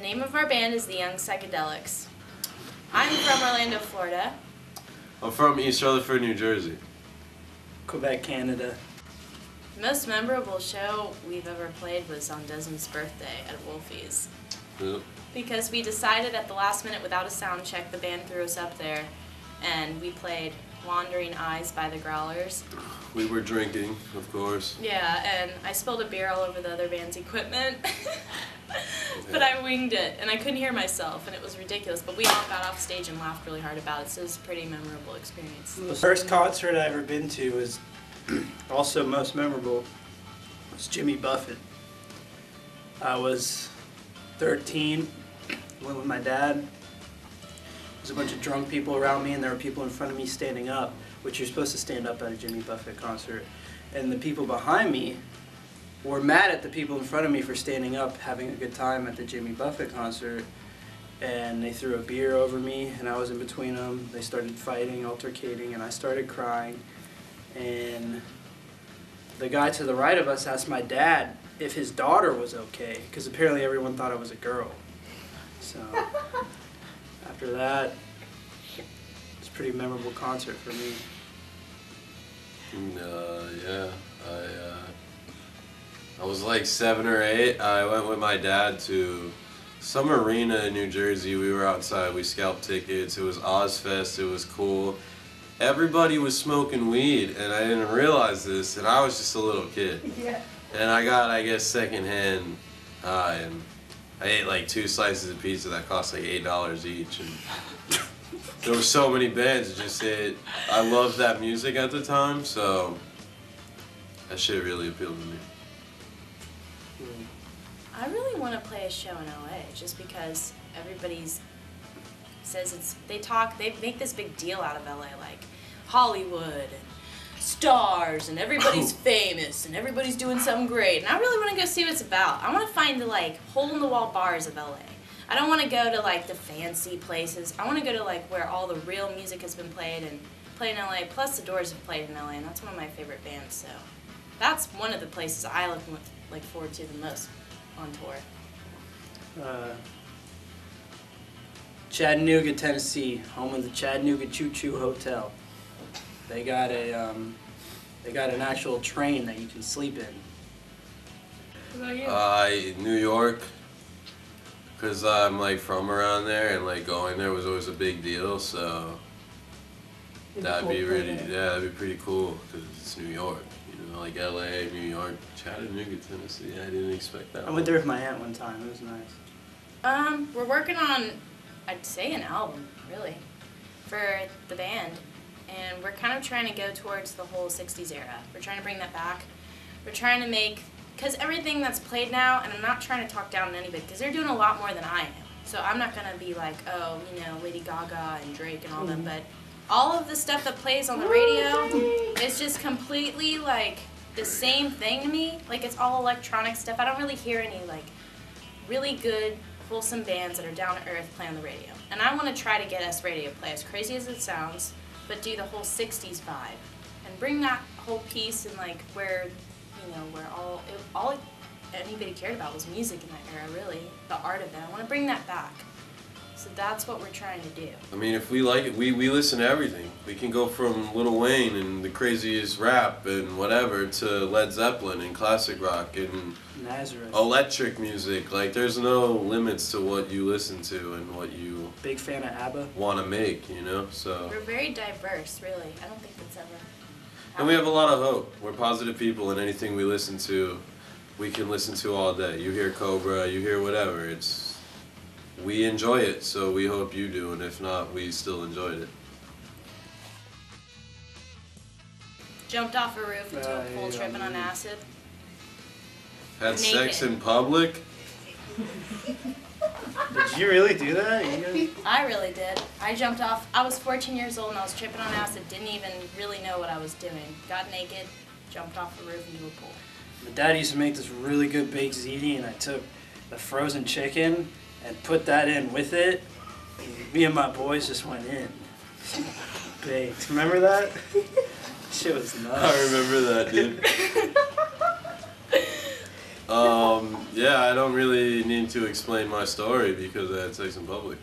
name of our band is the Young Psychedelics. I'm from Orlando, Florida. I'm from East Rutherford, New Jersey. Quebec, Canada. The most memorable show we've ever played was on Desmond's birthday at Wolfie's. Yep. Because we decided at the last minute without a sound check, the band threw us up there, and we played Wandering Eyes by the Growlers. We were drinking, of course. Yeah, and I spilled a beer all over the other band's equipment. But I winged it, and I couldn't hear myself, and it was ridiculous. But we all got off stage and laughed really hard about it, so it was a pretty memorable experience. The first concert I ever been to was also most memorable. Was Jimmy Buffett. I was 13, went with my dad. There's a bunch of drunk people around me, and there were people in front of me standing up, which you're supposed to stand up at a Jimmy Buffett concert. And the people behind me were mad at the people in front of me for standing up, having a good time at the Jimmy Buffett concert. And they threw a beer over me, and I was in between them. They started fighting, altercating, and I started crying. And the guy to the right of us asked my dad if his daughter was okay, because apparently everyone thought I was a girl. So after that, it's a pretty memorable concert for me. Yeah, I was like 7 or 8. I went with my dad to some arena in New Jersey. We were outside, we scalped tickets. It was Ozfest, it was cool. Everybody was smoking weed, and I didn't realize this, and I was just a little kid. Yeah. And I got, I guess, secondhand high, and I ate like 2 slices of pizza that cost like $8 each. And there were so many bands, I loved that music at the time, so that shit really appealed to me. I really want to play a show in LA just because everybody's says they make this big deal out of LA, like Hollywood and stars and everybody's famous and everybody's doing something great, and I really want to go see what it's about. I want to find the like hole-in-the-wall bars of LA. I don't want to go to like the fancy places. I want to go to like where all the real music has been played and played in LA, plus the Doors have played in LA, and that's one of my favorite bands, so that's one of the places I look forward to the most on tour. Chattanooga, Tennessee, home of the Chattanooga Choo Choo Hotel. They got an actual train that you can sleep in. What about you? New York, because I'm like from around there, and like going there was always a big deal, so that'd be pretty cool, because it's New York. Like LA, New York, Chattanooga, Tennessee. I didn't expect that. I went there with my aunt one time. It was nice. We're working on, I'd say, an album, really, for the band. And we're kind of trying to go towards the whole 60s era. We're trying to bring that back. We're trying to make, because everything that's played now, and I'm not trying to talk down on anybody, because they're doing a lot more than I am. So I'm not going to be like, oh, Lady Gaga and Drake and all them, but all of the stuff that plays on the radio is just completely like the same thing to me. Like, it's all electronic stuff. I don't really hear any like really good, wholesome bands that are down to earth play on the radio. And I want to try to get us radio play, as crazy as it sounds, but do the whole 60s vibe and bring that whole piece and like where all anybody cared about was music in that era, really, the art of it. I want to bring that back. So that's what we're trying to do. I mean, if we like it, we listen to everything. We can go from Lil Wayne and the craziest rap and whatever to Led Zeppelin and classic rock and Nazareth. Electric music. Like, there's no limits to what you listen to and what you big fan of ABBA want to make, so we're very diverse, really. I don't think that's ever and we have a lot of hope. We're positive people, and anything we listen to, we can listen to all day. You hear Cobra, you hear whatever. We enjoy it, so we hope you do, and if not, we still enjoyed it. Jumped off a roof into a pool tripping on acid. Had Naked. sex in public? Did you really do that? I really did. I jumped off. I was 14 years old and I was tripping on acid, didn't even really know what I was doing. Got naked, jumped off the roof into a pool. My dad used to make this really good baked ziti, and I took the frozen chicken and put that in with it. And me and my boys just went in. Baked. Remember that? Shit was nuts. I remember that, dude. Yeah, I don't really need to explain my story because I had sex in public.